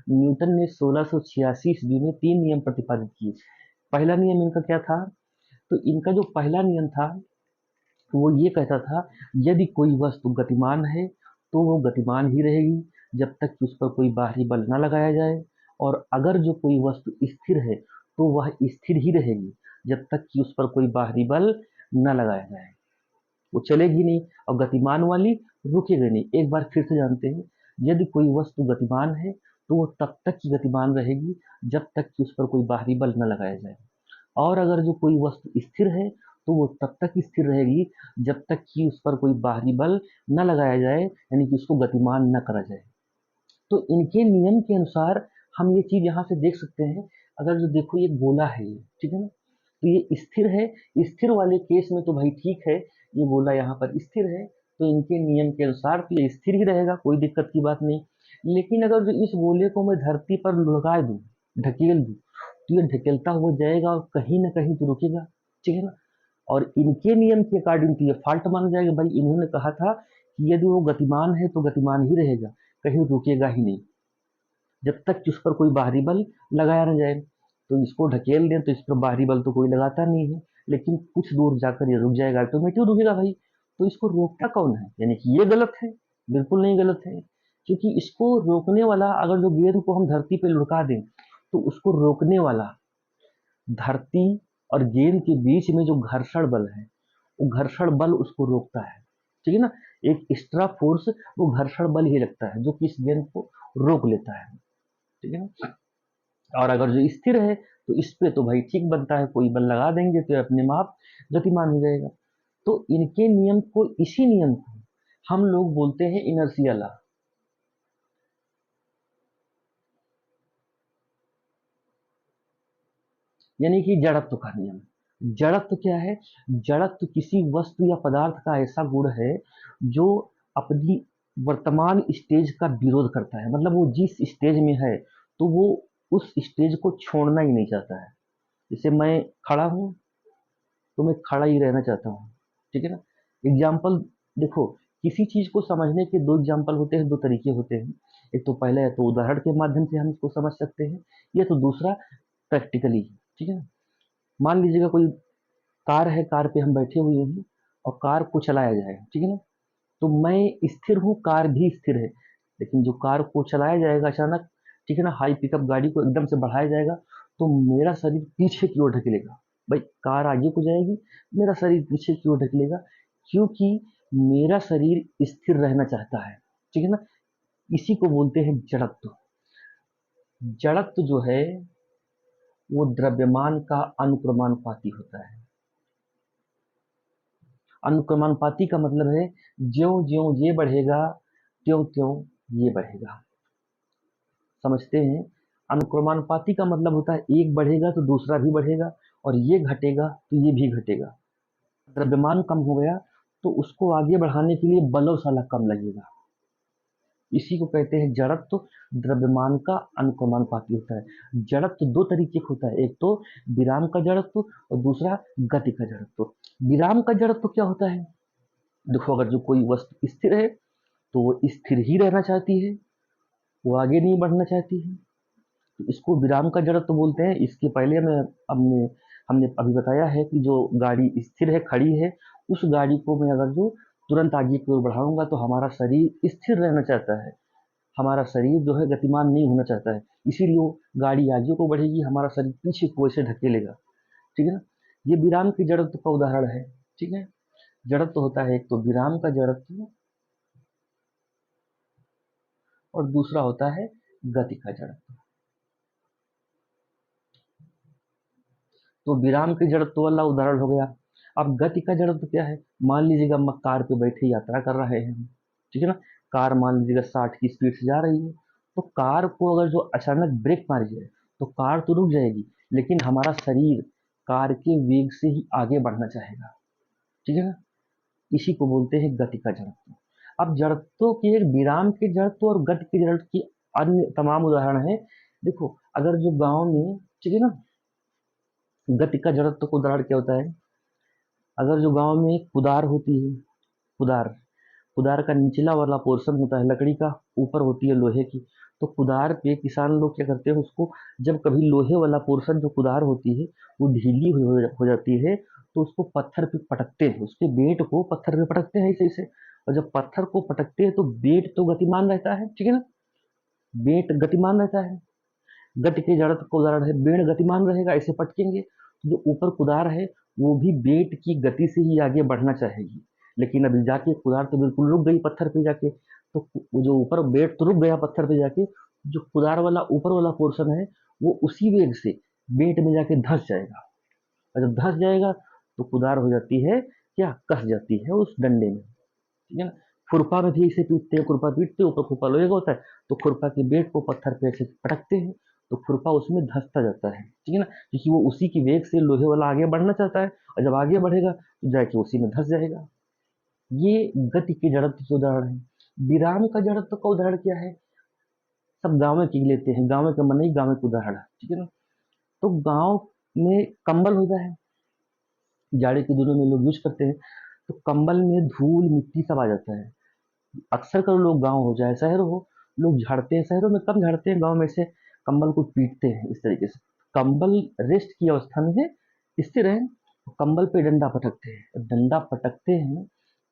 Newton ने 1686 ईस्वी में 3 नियम प्रतिपादित किए। पहला नियम इनका क्या था? तो इनका जो पहला नियम था वो ये कहता था, यदि कोई वस्तु गतिमान है तो वो गतिमान ही रहेगी जब तक कि उस पर कोई बाहरी बल न लगाया जाए, और अगर जो कोई वस्तु स्थिर है तो वह स्थिर ही रहेगी जब तक कि उस पर कोई बाहरी बल न लगाया जाए। वो चलेगी नहीं और गतिमान वाली रुकेगी नहीं। एक बार फिर से जानते हैं, यदि कोई वस्तु गतिमान है तो वो तब तक ही गतिमान रहेगी जब तक कि उस पर कोई बाहरी बल न लगाया जाए, और अगर जो कोई वस्तु स्थिर है तो वो तब तक स्थिर रहेगी जब तक कि उस पर कोई बाहरी बल न लगाया जाए, यानी कि उसको गतिमान न करा जाए। तो इनके नियम के अनुसार हम ये चीज यहाँ से देख सकते हैं। अगर जो देखो ये गोला है ये, ठीक है ना, तो ये स्थिर है। स्थिर वाले केस में तो भाई ठीक है, ये गोला यहाँ पर स्थिर है, तो इनके नियम के अनुसार तो ये स्थिर ही रहेगा, कोई दिक्कत की बात नहीं। लेकिन अगर जो इस गोले को मैं धरती पर लुढ़का दूं, ढकेल दूं, तो ये ढकेलता हुआ जाएगा और कहीं ना कहीं तो रुकेगा, ठीक है ना। और इनके नियम के अकॉर्डिंग तो ये फाल्ट माना जाएगा। भाई इन्होंने कहा था कि यदि वो गतिमान है तो गतिमान ही रहेगा, कहीं रुकेगा ही नहीं जब तक कि उस पर कोई बाहरी बल लगाया न जाए। तो इसको ढकेल दें तो इस पर बाहरी बल तो कोई लगाता नहीं है, लेकिन कुछ दूर जाकर ये रुक जाएगा, ऑटोमेटिक रुकेगा भाई। तो इसको रोकता कौन है? यानी कि ये गलत है? बिल्कुल नहीं गलत है, क्योंकि इसको रोकने वाला, अगर जो गेंद को हम धरती पे लुढ़का दें तो उसको रोकने वाला धरती और गेंद के बीच में जो घर्षण बल है, वो घर्षण बल उसको रोकता है, ठीक है ना। एक एक्स्ट्रा फोर्स, वो घर्षण बल ही लगता है जो कि इस गेंद को रोक लेता है, ठीक है ना। और अगर जो स्थिर है तो इस पे तो भाई ठीक बनता है, कोई बल लगा देंगे तो अपने माप गतिमान हो जाएगा। तो इनके नियम को, इसी नियम को हम लोग बोलते हैं इनर्शिया लॉ, यानी कि जड़त्व का नियम। जड़त्व क्या है? जड़त्व किसी वस्तु या पदार्थ का ऐसा गुण है जो अपनी वर्तमान स्टेज का विरोध करता है। मतलब वो जिस स्टेज में है तो वो उस स्टेज को छोड़ना ही नहीं चाहता है। जैसे मैं खड़ा हूँ तो मैं खड़ा ही रहना चाहता हूँ, ठीक है ना। एग्जाम्पल देखो, किसी चीज को समझने के दो एग्जाम्पल होते हैं, दो तरीके होते हैं। एक तो पहले है तो उदाहरण के माध्यम से हम इसको समझ सकते हैं, या तो दूसरा प्रैक्टिकली, ठीक है ना। मान लीजिएगा कोई कार है, कार पे हम बैठे हुए हैं और कार को चलाया जाए, ठीक है ना। तो मैं स्थिर हूँ, कार भी स्थिर है, लेकिन जो कार को चलाया जाएगा अचानक, ठीक है ना, हाई पिकअप गाड़ी को एकदम से बढ़ाया जाएगा, तो मेरा शरीर पीछे की ओर ढकेलेगा। भाई कार आगे को जाएगी, मेरा शरीर पीछे की ओर ढकेलेगा, क्योंकि मेरा शरीर स्थिर रहना चाहता है, ठीक है ना। इसी को बोलते हैं जड़त्व। जड़त्व जो है वो द्रव्यमान का अनुक्रमानुपाती होता है। अनुक्रमानुपाती का मतलब है ज्यो ज्यो ये बढ़ेगा त्यों त्यों ये बढ़ेगा। समझते हैं? अनुक्रमानुपाती का मतलब होता है एक बढ़ेगा तो दूसरा भी बढ़ेगा, और ये घटेगा तो ये भी घटेगा। द्रव्यमान कम हो गया तो उसको आगे बढ़ाने के लिए बलों कम लगेगा। इसी को कहते हैं जड़त्व। द्रव्यमान का अनुक्रमानुपाती होता है। जड़त्व दो तरीके का होता है, एक तो विराम का जड़त्व और दूसरा गति का जड़त्व। विराम का जड़त्व क्या होता है? देखो, अगर जो कोई वस्तु स्थिर है तो वो स्थिर ही रहना चाहती है, वो आगे नहीं बढ़ना चाहती है, तो इसको विराम का जड़त्व बोलते हैं। इसके पहले मैं हमने हमने अभी बताया है कि जो गाड़ी स्थिर है, खड़ी है, उस गाड़ी को मैं अगर जो तुरंत आगे की ओर बढ़ाऊंगा तो हमारा शरीर स्थिर रहना चाहता है, हमारा शरीर जो है गतिमान नहीं होना चाहता है, इसीलिए वो गाड़ी आगे को बढ़ेगी, हमारा शरीर पीछे को ऐसे ढकेलेगा, ठीक है ना। ये विराम की जड़त्व का उदाहरण है, ठीक है। जड़त्व होता है एक तो विराम का जड़त्व, और दूसरा होता है गति का जड़त्व। तो विराम की जड़त्व वाला उदाहरण हो गया। अब गति का जड़त्व क्या है? मान लीजिएगा हम कार पे बैठे यात्रा कर रहे हैं, ठीक है ना। कार मान लीजिएगा 60 की स्पीड से जा रही है, तो कार को अगर जो अचानक ब्रेक मारी जाए तो कार तो रुक जाएगी, लेकिन हमारा शरीर कार के वेग से ही आगे बढ़ना चाहेगा, ठीक है ना। इसी को बोलते हैं गति का जड़त्व। अब जड़त्वों के एक विराम के जड़त्व और गति के जड़त्व की अन्य तमाम उदाहरण है। देखो, अगर जो गांव में, ठीक है ना, गति का जड़त्व का उदाहरण क्या होता है? अगर जो गांव में एक कुदार होती है, कुदार कुदार का निचला वाला पोर्शन होता है लकड़ी का, ऊपर होती है लोहे की, तो कुदार पे किसान लोग क्या करते हैं, उसको जब कभी लोहे वाला पोर्शन जो कुदार होती है वो ढीली हो जाती है, तो उसको पत्थर पे पटकते हैं, उसके बेट को पत्थर पे पटकते हैं ऐसे ऐसे। और जब पत्थर को पटकते हैं तो बेट तो गतिमान रहता है, ठीक है ना, बेट गतिमान रहता है। गति के जड़त्व का उदाहरण है, बेड़ गतिमान रहेगा, ऐसे पटकेंगे तो जो ऊपर कुदार है वो भी बेट की गति से ही आगे बढ़ना चाहेगी। लेकिन अभी जाके कुदार तो बिल्कुल रुक गई पत्थर पे जाके, तो वो जो ऊपर बेट तो रुक गया पत्थर पे जाके, जो कुदार वाला ऊपर वाला पोर्शन है वो उसी वेग से बेट में जाके धंस जाएगा। और जब धंस जाएगा तो कुदार हो जाती है क्या, कस जाती है उस डंडे में, ठीक है ना। खुरपा में भी इसे पीटते हैं, खुरपा पीटते ऊपर खुरपा लोहे का होता है, तो खुरपा के बेट को पत्थर पे ऐसे पटकते हैं तो खुरपा उसमें धंसता जाता है, ठीक है ना, क्योंकि वो उसी की वेग से लोहे वाला आगे बढ़ना चाहता है, और जब आगे बढ़ेगा तो जाके उसी में धंस जाएगा। ये गति के जड़त्व के उदाहरण है। विराम का जड़त्व का उदाहरण क्या है, सब गाँव की लेते हैं, गाँव का मन ही गाँव का उदाहरण है, ठीक है ना। तो गाँव में कंबल होता है, जाड़े के दिनों में लोग यूज करते हैं, तो कंबल में धूल मिट्टी सब आ जाता है। अक्सर कर लोग गांव हो चाहे शहर हो, लोग झाड़ते हैं, शहरों में कम झाड़ते हैं, गांव में से कंबल को पीटते हैं इस तरीके से। कंबल रेस्ट की अवस्था में है, स्थिर है, कंबल पे डंडा पटकते हैं, डंडा पटकते हैं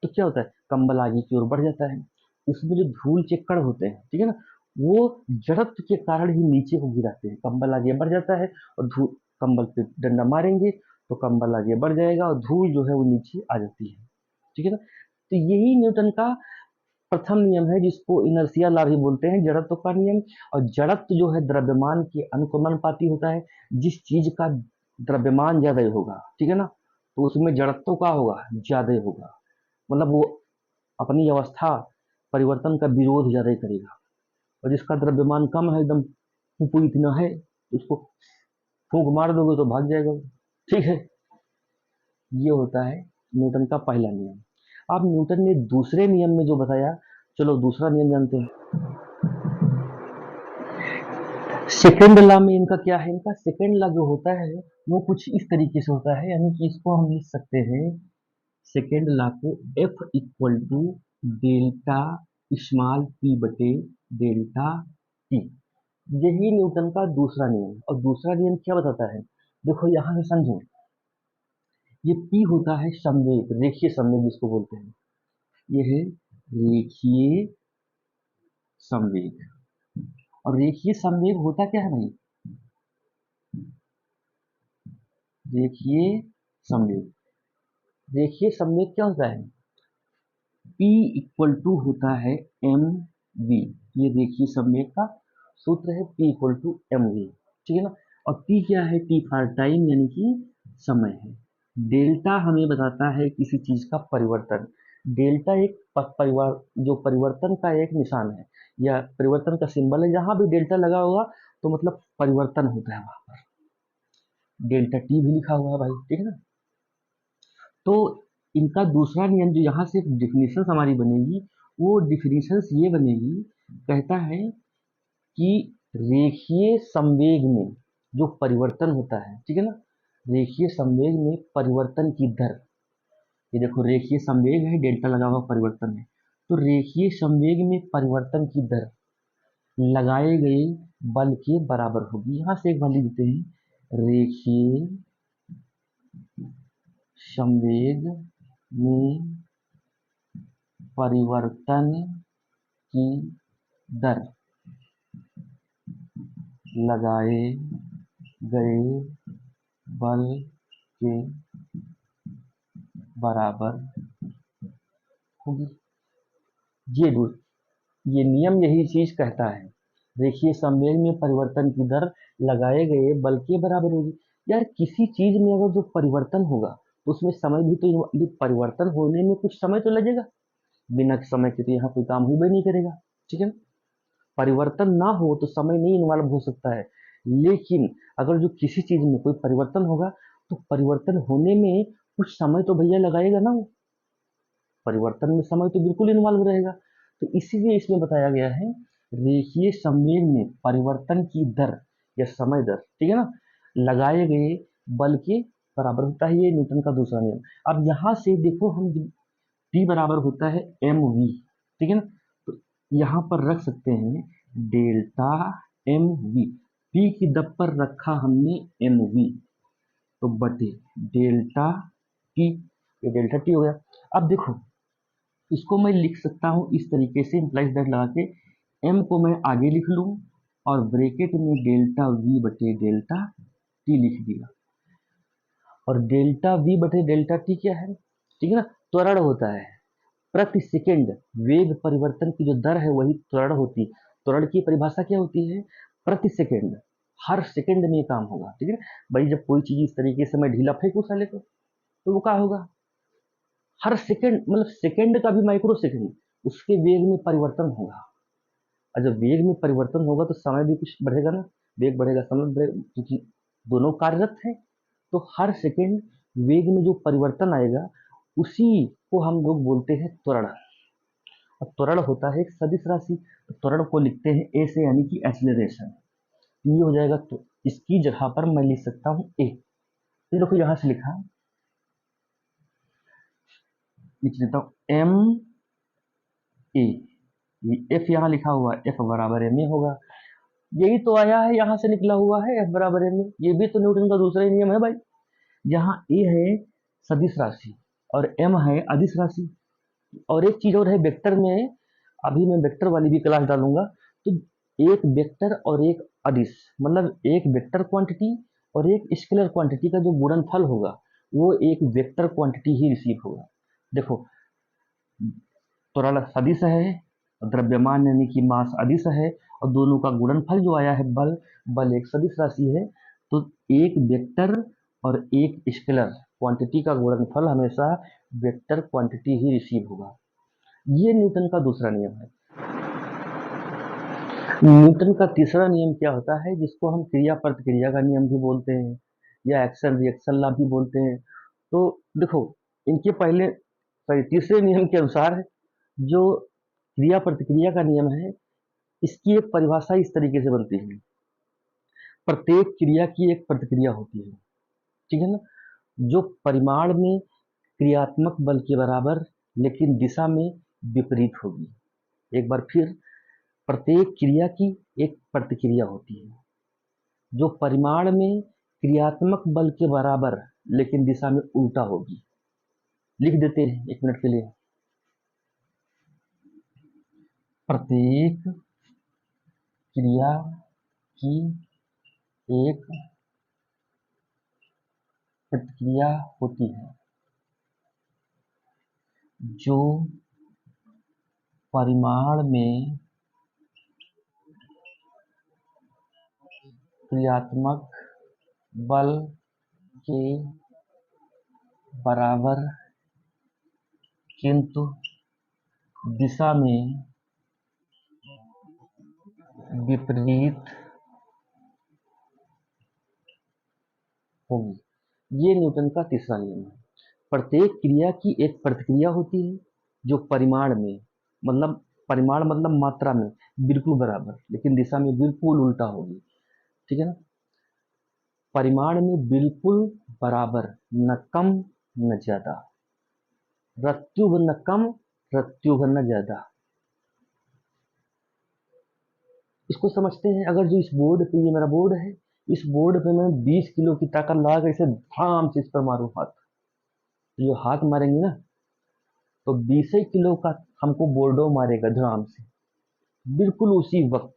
तो क्या होता है, कंबल आगे की ओर बढ़ जाता है। उसमें जो धूल के कण होते हैं, ठीक है ना, वो जड़त्व के कारण ही नीचे को गिराते हैं, कंबल आगे बढ़ जाता है और धूल, कंबल पे डंडा मारेंगे तो कंबल आगे बढ़ जाएगा और धूल जो है वो नीचे आ जाती है, ठीक है ना। तो यही न्यूटन का प्रथम नियम है, जिसको इनर्शिया लॉ भी बोलते हैं, जड़त्व का नियम। और जड़त्व जो है द्रव्यमान के अनुकमानुपाती होता है, जिस चीज का द्रव्यमान ज्यादा होगा, ठीक है ना, तो उसमें जड़त्व का होगा ज्यादा होगा, मतलब वो अपनी अवस्था परिवर्तन का विरोध ज्यादा करेगा। और जिसका द्रव्यमान कम है, एकदम फूफू इतना है, उसको फूंक मार दोगे तो भाग जाएगा वो, ठीक है। ये होता है न्यूटन का पहला नियम। अब न्यूटन ने दूसरे नियम में जो बताया, चलो दूसरा नियम जानते हैं। सेकेंड लॉ में इनका क्या है, इनका सेकेंड लॉ जो होता है वो कुछ इस तरीके से होता है, यानी कि इसको हम लिख सकते हैं सेकेंड लॉ को F equal to delta small p बटे डेल्टा t। यही न्यूटन का दूसरा नियम है। और दूसरा नियम क्या बताता है, देखो यहां से समझो, ये p होता है संवेग, रेखीय संवेग जिसको बोलते हैं, ये है रेखीय संवेग। और रेखीय संवेग होता क्या है भाई, रेखीय संवेग, रेखीय संवेग क्या होता है, P इक्वल टू होता है mv, ये रेखीय संवेग का सूत्र है, P इक्वल टू mv, ठीक है ना। और T क्या है, T फॉर टाइम यानी कि समय है। डेल्टा हमें बताता है किसी चीज का परिवर्तन, डेल्टा एक परिवार जो परिवर्तन का एक निशान है या परिवर्तन का सिंबल है, जहां भी डेल्टा लगा होगा तो मतलब परिवर्तन होता है वहां पर। डेल्टा टी भी लिखा हुआ है भाई, ठीक है ना। तो इनका दूसरा नियम जो यहाँ से डिफिनीशन हमारी बनेगी, वो डिफिनीशन ये बनेगी, कहता है कि रेखीय संवेग में जो परिवर्तन होता है, ठीक है ना, रेखीय संवेग में परिवर्तन की दर, ये देखो रेखीय संवेग है, डेल्टा लगा हुआ परिवर्तन है, तो रेखीय संवेग में परिवर्तन की दर लगाए गए बल के बराबर होगी। यहाँ से एक बार लिख देते हैं, रेखीय संवेग में परिवर्तन की दर लगाए गए बल के बराबर होगी। ये नियम यही चीज कहता है, रेखीय संवेग में परिवर्तन की दर लगाए गए बल के बराबर होगी। यार किसी चीज में अगर जो परिवर्तन होगा तो उसमें समय भी तो, परिवर्तन होने में कुछ समय तो लगेगा, बिना समय के तो यहाँ कोई काम ही नहीं करेगा, ठीक है ना। परिवर्तन ना हो तो समय नहीं इन्वॉल्व हो सकता है, लेकिन अगर जो किसी चीज में कोई परिवर्तन होगा तो परिवर्तन होने में कुछ समय तो भैया लगाएगा ना, वो परिवर्तन में समय तो बिल्कुल इन्वॉल्व रहेगा। तो इसीलिए इसमें बताया गया है रेखीय संवेग में परिवर्तन की दर या समय दर, ठीक है ना, लगाए गए बल के बराबर होता है, ये न्यूटन का दूसरा नियम। अब यहां से देखो हम P बराबर होता है mv, ठीक है ना, तो यहाँ पर रख सकते हैं डेल्टा एम वी, पी की दब पर रखा हमने एम वी, तो बटे डेल्टा टी, ये डेल्टा टी हो गया। अब देखो इसको मैं लिख सकता हूँ इस तरीके से, इम्प्लाइज दैट लगा के, एम को मैं आगे लिख लूँ और ब्रैकेट में डेल्टा वी बटे डेल्टा टी लिख दिया। और डेल्टा वी बटे डेल्टा टी क्या है, ठीक है ना, त्वरण होता है। प्रति सेकंड वेग परिवर्तन की जो दर है वही त्वरण होती है। त्वरण की परिभाषा क्या होती है, प्रति सेकंड, हर सेकंड में ये काम होगा, ठीक है ना। भाई जब कोई चीज इस तरीके से मैं ढीला फेंकूं साले को, तो वो क्या होगा, हर सेकंड, मतलब सेकंड का भी माइक्रो सेकंड उसके वेग में परिवर्तन होगा। और जब वेग में परिवर्तन होगा तो समय भी कुछ बढ़ेगा ना, वेग बढ़ेगा समय बढ़ेगा, क्योंकि दोनों कार्यरत है। तो हर सेकंड वेग में जो परिवर्तन आएगा उसी को हम लोग बोलते हैं त्वरण। और त्वरण होता है एक सदिश राशि, तो त्वरण को लिखते हैं ए से, यानी कि एक्सीलरेशन। ये हो जाएगा, तो इसकी जगह पर मैं लिख सकता हूँ ए। तो देखो यहां से लिखा, लिख लेता हूँ एम ए, ये एफ यहाँ लिखा हुआ है, एफ बराबर एम ए होगा। यही तो आया है, यहां से निकला हुआ है एफ बराबर एम ए, ये भी तो न्यूटन का दूसरा ही नियम है भाई। जहाँ ए है सदिश राशि और एम है अदिश राशि। और एक चीज और है वेक्टर में, अभी मैं वेक्टर वाली भी क्लास डालूंगा। तो एक वेक्टर और एक अदिश, मतलब एक वेक्टर क्वांटिटी और एक स्केलर क्वांटिटी का जो गुणनफल होगा वो एक वेक्टर क्वांटिटी ही रिसीव होगा। देखो त्वरण सदिश है, द्रव्यमान यानी कि मास अदिश है, और दोनों का गुणनफल जो आया है बल, बल एक सदिश राशि है। तो एक वेक्टर और एक स्केलर क्वांटिटी का गुणनफल हमेशा वेक्टर क्वांटिटी ही रिसीव होगा। ये न्यूटन का दूसरा नियम है। न्यूटन का तीसरा नियम क्या होता है, जिसको हम क्रिया प्रतिक्रिया का नियम भी बोलते हैं या एक्शन रिएक्शन लॉ भी बोलते हैं। तो देखो इनके पहले, सॉरी, तीसरे नियम के अनुसार जो क्रिया प्रतिक्रिया का नियम है, इसकी एक परिभाषा इस तरीके से बनती है, प्रत्येक क्रिया की एक प्रतिक्रिया होती है, ठीक है ना, जो परिमाण में क्रियात्मक बल के बराबर लेकिन दिशा में विपरीत होगी। एक बार फिर, प्रत्येक क्रिया की एक प्रतिक्रिया होती है जो परिमाण में क्रियात्मक बल के बराबर लेकिन दिशा में उल्टा होगी। लिख देते हैं एक मिनट के लिए, प्रत्येक क्रिया की एक प्रतिक्रिया होती है जो परिमाण में क्रियात्मक बल के बराबर किंतु दिशा में विपरीत होगी। ये न्यूटन का तीसरा नियम है। प्रत्येक क्रिया की एक प्रतिक्रिया होती है जो परिमाण में, मतलब परिमाण मतलब मात्रा में बिल्कुल बराबर लेकिन दिशा में बिल्कुल उल्टा होगी, ठीक है ना। परिमाण में बिल्कुल बराबर, न कम न ज्यादा, रत्युभ न कम, रत्युभ न ज्यादा। इसको समझते हैं, अगर जो इस बोर्ड पे, ये मेरा बोर्ड है, इस बोर्ड पे मैं 20 किलो की ताकत लगा कर इसे धाम से इस पर मारूं हाथ, तो जो हाथ मारेंगे ना, तो 20 किलो का हमको बोर्डो मारेगा धड़ाम से, बिल्कुल उसी वक्त,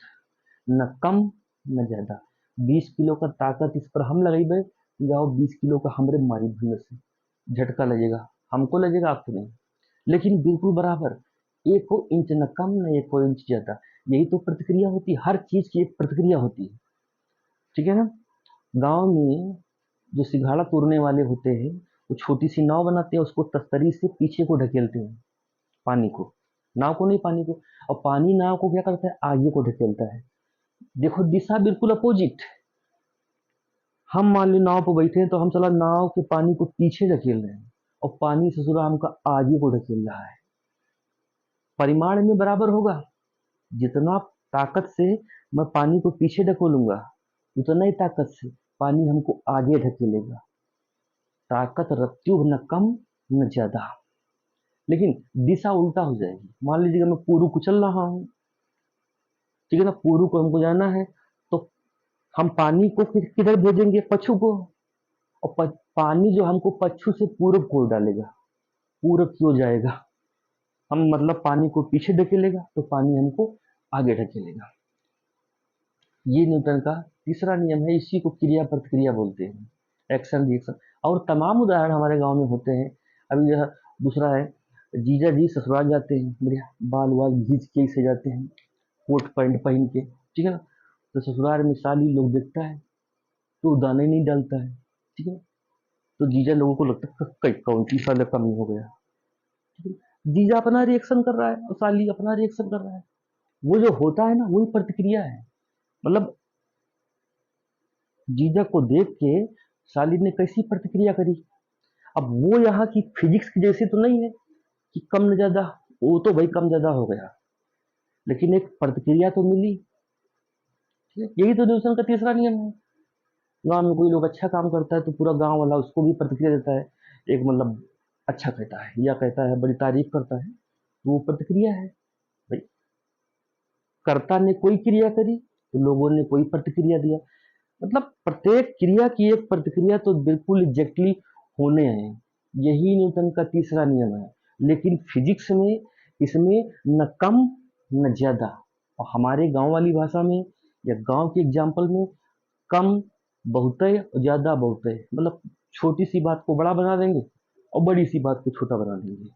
न कम न ज्यादा। 20 किलो का ताकत इस पर हम लगाई, जाओ 20 किलो का हमरे मारी भूल से, झटका लगेगा, हमको लगेगा आपको नहीं, लेकिन बिल्कुल बराबर, एक को इंच न कम न एक को इंच ज्यादा। यही तो प्रतिक्रिया होती है, हर चीज की एक प्रतिक्रिया होती है, ठीक है ना। गांव में जो सिंघाड़ा तोड़ने वाले होते हैं, वो छोटी सी नाव बनाते हैं, उसको तस्तरी से पीछे को ढकेलते हैं, पानी को, नाव को नहीं, पानी को। और पानी नाव को क्या करता है, आगे को ढकेलता है। देखो दिशा बिल्कुल अपोजिट। हम मान ली नाव पर बैठे हैं तो हम चला नाव के पानी को पीछे ढकेल रहे हैं, और पानी ससुरा हमका आगे को ढकेल रहा है। परिमाण में बराबर होगा, जितना ताकत से मैं पानी को पीछे ढकेलूंगा उतना ही ताकत से पानी हमको आगे ढकेलेगा। ताकत रत्युह न कम न ज्यादा, लेकिन दिशा उल्टा हो जाएगी। मान लीजिएगा मैं पूर्व को चल रहा हूं, ठीक है ना, पूर्व को हमको जाना है, तो हम पानी को किधर भेजेंगे, पच्छू को, और पानी जो हमको पच्छू से पूरब को डालेगा, पूरब की ओर जाएगा, हम मतलब पानी को पीछे ढकेलेगा तो पानी हमको आगे ढकेलेगा। ये न्यूटन का तीसरा नियम है, इसी को क्रिया प्रतिक्रिया बोलते हैं, एक्शन रिएक्शन। और तमाम उदाहरण हमारे गांव में होते हैं। अभी यह दूसरा है, जीजा जी ससुराल जाते हैं, बढ़िया बाल वाल घींच के से जाते हैं, कोट पैंट पहन के, ठीक है ना, तो ससुराल में साली लोग देखता है तो दाने नहीं डालता है, ठीक है, तो जीजा लोगों को लगता है कई कौन सी साल कमी हो गया, ठीक है? जीजा अपना रिएक्शन कर रहा है और साली अपना रिएक्शन कर रहा है, वो जो होता है ना वही प्रतिक्रिया है। मतलब जीजा को देख के साली ने कैसी प्रतिक्रिया करी। अब वो यहाँ की फिजिक्स की जैसी तो नहीं है कि कम न ज्यादा, वो तो भाई कम ज्यादा हो गया, लेकिन एक प्रतिक्रिया तो मिली, ठीक है? यही तो न्यूटन का तीसरा नियम है। गांव में कोई लोग अच्छा काम करता है तो पूरा गांव वाला उसको भी प्रतिक्रिया देता है, एक मतलब अच्छा कहता है या कहता है बड़ी तारीफ करता है, तो वो प्रतिक्रिया है भाई। कर्ता ने कोई क्रिया करी तो लोगों ने कोई प्रतिक्रिया दिया, मतलब प्रत्येक क्रिया की एक प्रतिक्रिया तो बिल्कुल एग्जैक्टली होने हैं। यही न्यूटन का तीसरा नियम है। लेकिन फिजिक्स में इसमें न कम न ज्यादा, और हमारे गांव वाली भाषा में या गांव के एग्जाम्पल में कम बहुतय और ज्यादा बहुतय, मतलब छोटी सी बात को बड़ा बना देंगे और बड़ी सी बात को छोटा बना देंगे।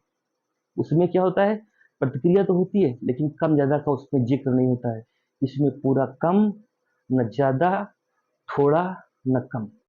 उसमें क्या होता है, प्रतिक्रिया तो होती है लेकिन कम ज्यादा का उसमें जिक्र नहीं होता है। इसमें पूरा कम न ज्यादा, थोड़ा न कम।